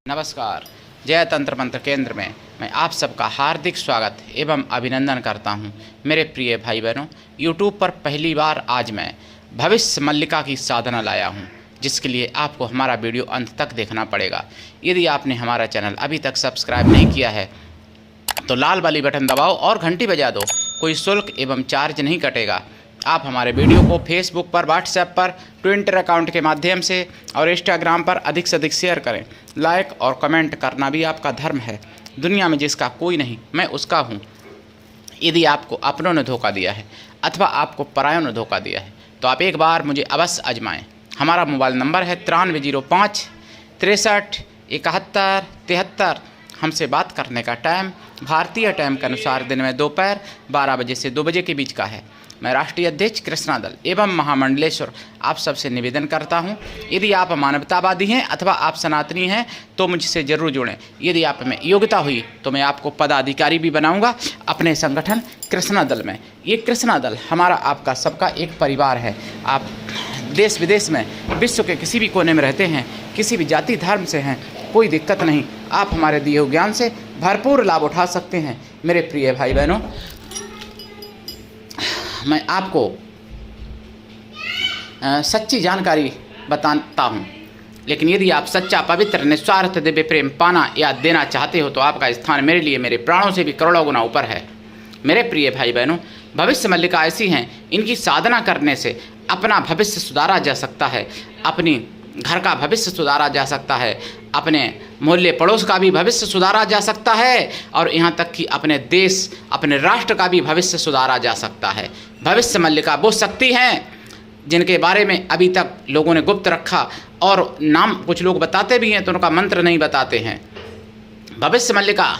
नमस्कार। जय तंत्र मंत्र केंद्र में मैं आप सबका हार्दिक स्वागत एवं अभिनंदन करता हूं। मेरे प्रिय भाई बहनों, यूट्यूब पर पहली बार आज मैं भविष्य मल्लिका की साधना लाया हूं, जिसके लिए आपको हमारा वीडियो अंत तक देखना पड़ेगा। यदि आपने हमारा चैनल अभी तक सब्सक्राइब नहीं किया है तो लाल वाली बटन दबाओ और घंटी बजा दो। कोई शुल्क एवं चार्ज नहीं कटेगा। आप हमारे वीडियो को फेसबुक पर, व्हाट्सएप पर, ट्विटर अकाउंट के माध्यम से और इंस्टाग्राम पर अधिक से अधिक शेयर करें। लाइक और कमेंट करना भी आपका धर्म है। दुनिया में जिसका कोई नहीं, मैं उसका हूँ। यदि आपको अपनों ने धोखा दिया है अथवा आपको परायों ने धोखा दिया है तो आप एक बार मुझे अवश्य आजमाएं। हमारा मोबाइल नंबर है 9305 63 71 73। हमसे बात करने का टाइम भारतीय टाइम के अनुसार दिन में दोपहर 12 बजे से 2 बजे के बीच का है। मैं राष्ट्रीय अध्यक्ष कृष्णा दल एवं महामंडलेश्वर आप सबसे निवेदन करता हूं, यदि आप मानवतावादी हैं अथवा आप सनातनी हैं तो मुझसे ज़रूर जुड़ें। यदि आप में योग्यता हुई तो मैं आपको पदाधिकारी भी बनाऊंगा अपने संगठन कृष्णा दल में। ये कृष्णा दल हमारा आपका सबका एक परिवार है। आप देश विदेश में, विश्व के किसी भी कोने में रहते हैं, किसी भी जाति धर्म से हैं, कोई दिक्कत नहीं। आप हमारे दिए हुए ज्ञान से भरपूर लाभ उठा सकते हैं। मेरे प्रिय भाई बहनों, मैं आपको सच्ची जानकारी बताता हूँ, लेकिन यदि आप सच्चा, पवित्र, निस्वार्थ दिव्य प्रेम पाना या देना चाहते हो तो आपका स्थान मेरे लिए मेरे प्राणों से भी करोड़ों गुना ऊपर है। मेरे प्रिय भाई बहनों, भविष्य मल्लिका ऐसी हैं, इनकी साधना करने से अपना भविष्य सुधारा जा सकता है, अपनी घर का भविष्य सुधारा जा सकता है, अपने मोहल्ले पड़ोस का भी भविष्य सुधारा जा सकता है और यहाँ तक कि अपने देश, अपने राष्ट्र का भी भविष्य सुधारा जा सकता है। भविष्य मल्लिका वो शक्ति हैं जिनके बारे में अभी तक लोगों ने गुप्त रखा और नाम कुछ लोग बताते भी हैं तो उनका मंत्र नहीं बताते हैं। भविष्य मल्लिका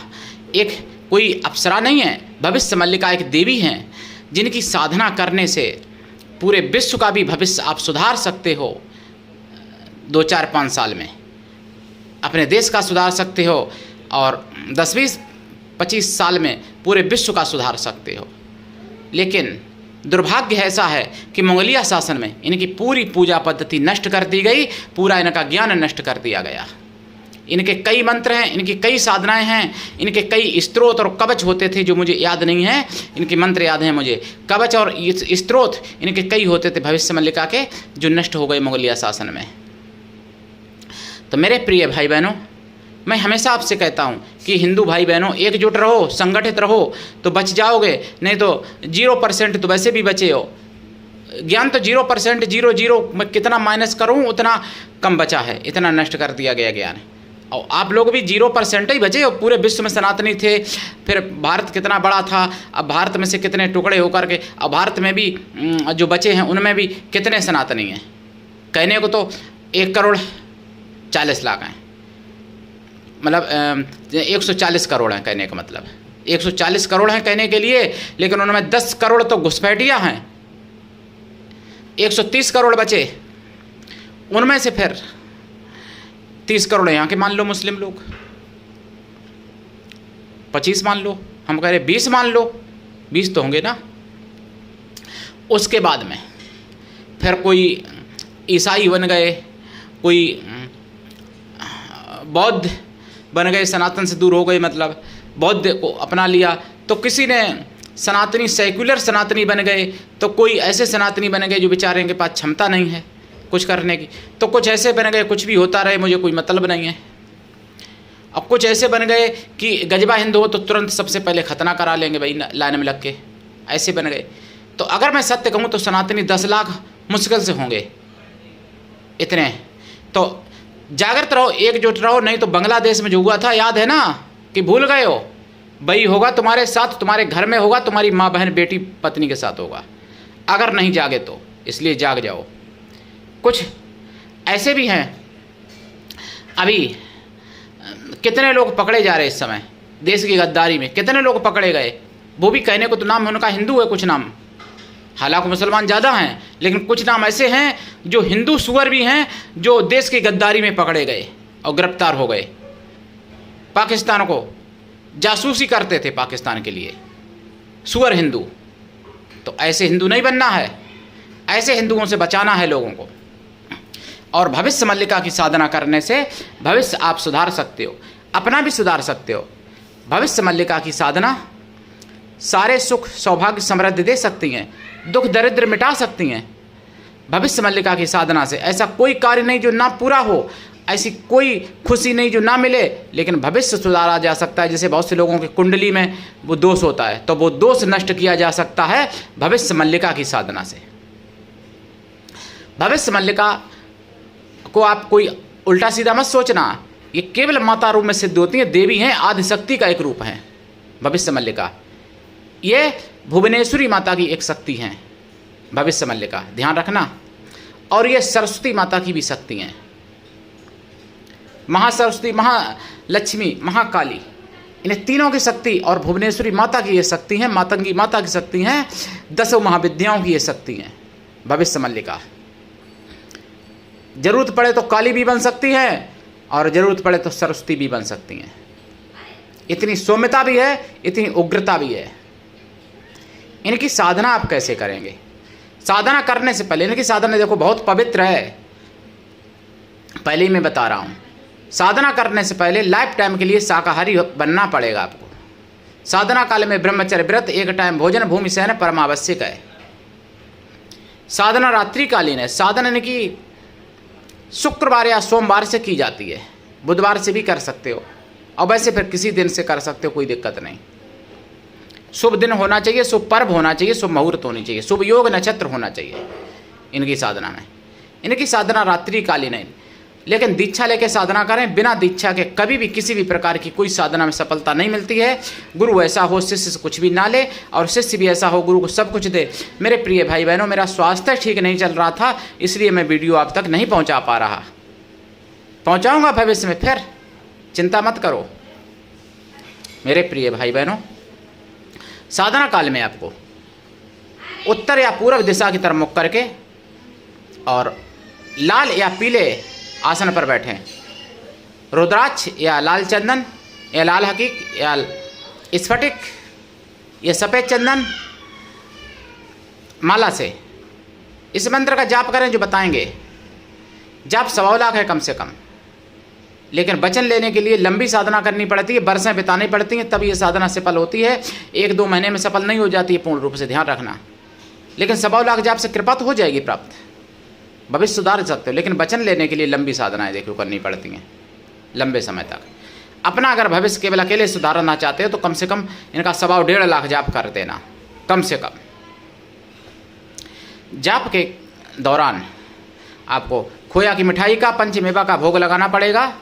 एक कोई अप्सरा नहीं है, भविष्य मल्लिका एक देवी हैं जिनकी साधना करने से पूरे विश्व का भी भविष्य आप सुधार सकते हो। 2, 4, 5 साल में अपने देश का सुधार सकते हो और 10, 20, 25 साल में पूरे विश्व का सुधार सकते हो। लेकिन दुर्भाग्य ऐसा है कि मंगोलिया शासन में इनकी पूरी पूजा पद्धति नष्ट कर दी गई, पूरा इनका ज्ञान नष्ट कर दिया गया। इनके कई मंत्र हैं, इनकी कई साधनाएं हैं, इनके कई स्त्रोत और कवच होते थे जो मुझे याद नहीं है। इनके मंत्र याद हैं मुझे, कवच और स्त्रोत इनके कई होते थे भविष्य मल्लिका के, जो नष्ट हो गए मंगोलिया शासन में। तो मेरे प्रिय भाई बहनों, मैं हमेशा आपसे कहता हूं कि हिंदू भाई बहनों एकजुट रहो, संगठित रहो तो बच जाओगे, नहीं तो 0% तो वैसे भी बचे हो। ज्ञान तो 0%, 0 मैं कितना माइनस करूं उतना कम बचा है, इतना नष्ट कर दिया गया ज्ञान। और आप लोग भी 0% ही बचे हो। पूरे विश्व में सनातनी थे, फिर भारत कितना बड़ा था, अब भारत में से कितने टुकड़े होकर के अब भारत में भी जो बचे हैं उनमें भी कितने सनातनी हैं। कहने को तो 1,40,00,000 हैं, मतलब 140 करोड़ हैं कहने का मतलब। 140 करोड़ हैं कहने के लिए, लेकिन उनमें 10 करोड़ तो घुसपैठियाँ हैं। 130 करोड़ बचे, उनमें से फिर 30 करोड़ यहाँ के मान लो मुस्लिम लोग, 25 मान लो, हम कह रहे 20 मान लो, 20 तो होंगे ना। उसके बाद में फिर कोई ईसाई बन गए, कोई बौद्ध बन गए, सनातन से दूर हो गए, मतलब बौद्ध को अपना लिया। तो किसी ने सनातनी, सेक्युलर सनातनी बन गए, तो कोई ऐसे सनातनी बन गए जो बेचारे के पास क्षमता नहीं है कुछ करने की, तो कुछ ऐसे बन गए कुछ भी होता रहे, मुझे कोई मतलब नहीं है। अब कुछ ऐसे बन गए कि गजबा हिंदू हो तो तुरंत सबसे पहले खतना करा लेंगे भाई लाइन में लग के, ऐसे बन गए। तो अगर मैं सत्य कहूँ तो सनातनी 10 लाख मुश्किल से होंगे इतने। तो जागृत रहो, एकजुट रहो, नहीं तो बांग्लादेश में जो हुआ था याद है ना, कि भूल गए हो। वही होगा तुम्हारे साथ, तुम्हारे घर में होगा, तुम्हारी माँ बहन बेटी पत्नी के साथ होगा, अगर नहीं जागे तो। इसलिए जाग जाओ। कुछ ऐसे भी हैं, अभी कितने लोग पकड़े जा रहे इस समय देश की गद्दारी में, कितने लोग पकड़े गए। वो भी कहने को तो नाम उनका हिंदू है, कुछ नाम, हालांकि मुसलमान ज़्यादा हैं, लेकिन कुछ नाम ऐसे हैं जो हिंदू सुअर भी हैं, जो देश की गद्दारी में पकड़े गए और गिरफ्तार हो गए। पाकिस्तान को जासूसी करते थे पाकिस्तान के लिए, सुअर हिंदू। तो ऐसे हिंदू नहीं बनना है, ऐसे हिंदुओं से बचाना है लोगों को। और भविष्य मल्लिका की साधना करने से भविष्य आप सुधार सकते हो, अपना भी सुधार सकते हो। भविष्य मल्लिका की साधना सारे सुख सौभाग्य समृद्धि दे सकती हैं, दुख दरिद्र मिटा सकती हैं। भविष्य मल्लिका की साधना से ऐसा कोई कार्य नहीं जो ना पूरा हो, ऐसी कोई खुशी नहीं जो ना मिले, लेकिन भविष्य सुधारा जा सकता है। जैसे बहुत से लोगों की कुंडली में वो दोष होता है, तो वो दोष नष्ट किया जा सकता है भविष्य मल्लिका की साधना से। भविष्य मल्लिका को आप कोई उल्टा सीधा मत सोचना, ये केवल माता रूप में सिद्ध होती है, देवी हैं, आदिशक्ति का एक रूप है भविष्य मल्लिका। ये भुवनेश्वरी माता की एक शक्ति हैं भविष्य मल्लिका, ध्यान रखना। और ये सरस्वती माता की भी शक्ति हैं, महासरस्वती, महालक्ष्मी, महाकाली, इन्हें तीनों की शक्ति और भुवनेश्वरी माता की ये शक्ति हैं, मातंगी माता की शक्ति हैं, 10 महाविद्याओं की ये शक्ति हैं भविष्य मल्लिका। जरूरत पड़े तो काली भी बन सकती है और जरूरत पड़े तो सरस्वती भी बन सकती हैं। इतनी सौम्यता भी है, इतनी उग्रता भी है। इनकी साधना आप कैसे करेंगे? साधना करने से पहले इनकी साधना देखो बहुत पवित्र है, पहले ही मैं बता रहा हूँ। साधना करने से पहले लाइफ टाइम के लिए शाकाहारी बनना पड़ेगा आपको। साधना काल में ब्रह्मचर्य व्रत, एक टाइम भोजन, भूमि शयन परम आवश्यक है। साधना रात्रिकालीन है। साधना इनकी शुक्रवार या सोमवार से की जाती है, बुधवार से भी कर सकते हो, और वैसे फिर किसी दिन से कर सकते हो, कोई दिक्कत नहीं। शुभ दिन होना चाहिए, शुभ पर्व होना चाहिए, शुभ मुहूर्त होनी चाहिए, शुभ योग नक्षत्र होना चाहिए इनकी साधना में। इनकी साधना रात्रिकालीन है, लेकिन दीक्षा लेके साधना करें। बिना दीक्षा के कभी भी किसी भी प्रकार की कोई साधना में सफलता नहीं मिलती है। गुरु ऐसा हो शिष्य से कुछ भी ना ले, और शिष्य भी ऐसा हो गुरु को सब कुछ दे। मेरे प्रिय भाई बहनों, मेरा स्वास्थ्य ठीक नहीं चल रहा था, इसलिए मैं वीडियो आप तक नहीं पहुंचा पा रहा। पहुंचाऊंगा भविष्य में, फिर चिंता मत करो मेरे प्रिय भाई बहनों। साधना काल में आपको उत्तर या पूर्व दिशा की तरफ मुख करके और लाल या पीले आसन पर बैठें। रुद्राक्ष या लाल चंदन या लाल हकीक या स्फटिक या सफ़ेद चंदन माला से इस मंत्र का जाप करें जो बताएंगे। जाप 1.25 लाख है कम से कम, लेकिन वचन लेने के लिए लंबी साधना करनी पड़ती है, बरसें बितानी पड़ती हैं, तब ये साधना सफल होती है। 1-2 महीने में सफल नहीं हो जाती है पूर्ण रूप से, ध्यान रखना। लेकिन 1.25 लाख जाप से कृपा तो हो जाएगी प्राप्त, भविष्य सुधार सकते हो। लेकिन वचन लेने के लिए लंबी साधनाएं देखो करनी पड़ती हैं, लंबे समय तक। अपना अगर भविष्य केवल अकेले सुधारना चाहते हो तो कम से कम इनका 1.25 लाख जाप कर देना कम से कम। जाप के दौरान आपको खोया की मिठाई का, पंचमेवा का भोग लगाना पड़ेगा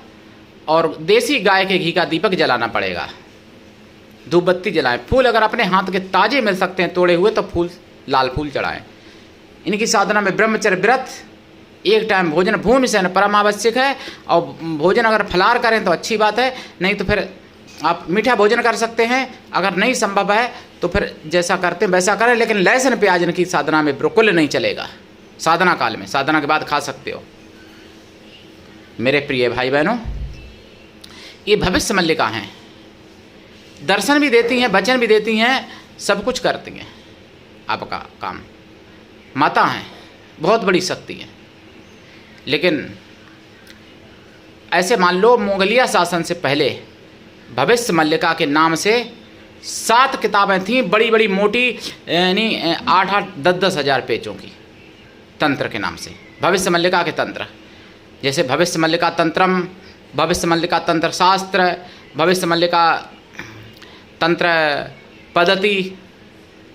और देसी गाय के घी का दीपक जलाना पड़ेगा। धूप बत्ती जलाएं। फूल अगर अपने हाथ के ताजे मिल सकते हैं तोड़े हुए तो फूल, लाल फूल चढ़ाएं। इनकी साधना में ब्रह्मचर्य व्रत, एक टाइम भोजन, भूमि शयन परम आवश्यक है। और भोजन अगर फलाहार करें तो अच्छी बात है, नहीं तो फिर आप मीठा भोजन कर सकते हैं। अगर नहीं संभव है तो फिर जैसा करते हैं वैसा करें, लेकिन लहसुन प्याज इनकी साधना में बिल्कुल नहीं चलेगा साधना काल में। साधना के बाद खा सकते हो मेरे प्रिय भाई बहनों। ये भविष्य मल्लिका हैं, दर्शन भी देती हैं, वचन भी देती हैं, सब कुछ करती हैं आपका काम। माता हैं, बहुत बड़ी शक्ति है। लेकिन ऐसे मान लो मुगलिया शासन से पहले भविष्य मल्लिका के नाम से 7 किताबें थीं, बड़ी बड़ी मोटी, यानी 8-8, 10-10 हज़ार पेजों की, तंत्र के नाम से। भविष्य मल्लिका के तंत्र, जैसे भविष्य मल्लिका तंत्रम, भविष्य मल्लिका तंत्र शास्त्र, भविष्य मल्लिका तंत्र पद्धति,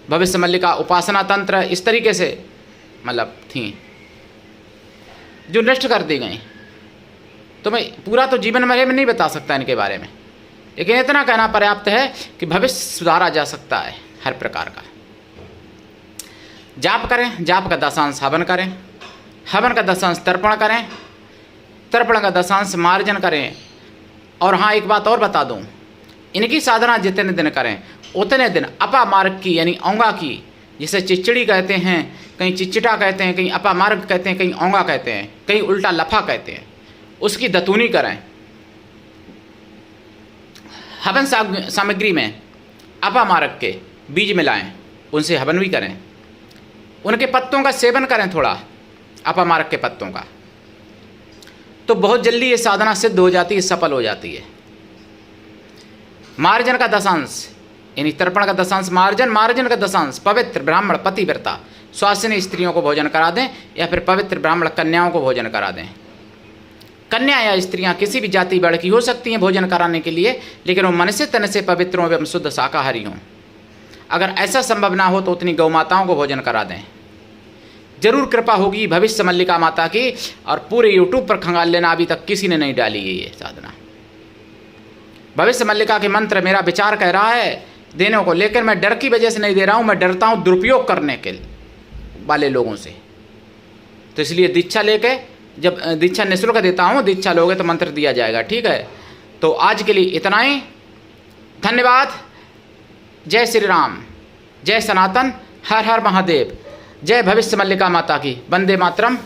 भविष्य मल्लिका उपासना तंत्र, इस तरीके से मतलब थी जो नष्ट कर दी गई। तो मैं पूरा तो जीवन में नहीं बता सकता इनके बारे में, लेकिन इतना कहना पर्याप्त है कि भविष्य सुधारा जा सकता है हर प्रकार का। जाप करें, जाप का 10 हवन करें, हवन का 10 तर्पण करें, तर्पण का 10 मार्जन करें। और हाँ, एक बात और बता दूं, इनकी साधना जितने दिन करें उतने दिन अपा मार्ग की, यानी औंगा की, जिसे चिचड़ी कहते हैं, कहीं चिचटा कहते हैं, कहीं अपा मार्ग कहते हैं, कहीं औंगा कहते हैं, कहीं उल्टा लफा कहते हैं, उसकी दतूनी करें। हवन सामग्री में अपा मार्ग के बीज मिलाएं, उनसे हवन भी करें। उनके पत्तों का सेवन करें थोड़ा, अपा मार्ग के पत्तों का, तो बहुत जल्दी ये साधना सिद्ध हो जाती है, सफल हो जाती है। मार्जन का दशांश यानी तर्पण का दशांश मार्जन, मार्जन का दशांश पवित्र ब्राह्मण पतिव्रता स्वासिनी स्त्रियों को भोजन करा दें, या फिर पवित्र ब्राह्मण कन्याओं को भोजन करा दें। कन्या या स्त्रियां किसी भी जाति वर्ग की हो सकती हैं भोजन कराने के लिए, लेकिन वो मन से तन से पवित्र हों एवं शुद्ध शाकाहारी हों। अगर ऐसा संभव ना हो तो उतनी गौ माताओं को भोजन करा दें। जरूर कृपा होगी भविष्य मल्लिका माता की, और पूरे यूट्यूब पर खंगाल लेना, अभी तक किसी ने नहीं डाली है ये साधना। भविष्य मल्लिका के मंत्र मेरा विचार कह रहा है देने को, लेकिन मैं डर की वजह से नहीं दे रहा हूँ, मैं डरता हूँ दुरुपयोग करने के वाले लोगों से। तो इसलिए दीक्षा लेके, जब दीक्षा निःशुल्क देता हूँ, दीक्षा लोगे तो मंत्र दिया जाएगा, ठीक है। तो आज के लिए इतना ही, धन्यवाद। जय श्री राम, जय सनातन, हर हर महादेव, जय भविष्य मल्लिका माता की, वंदे मातरम।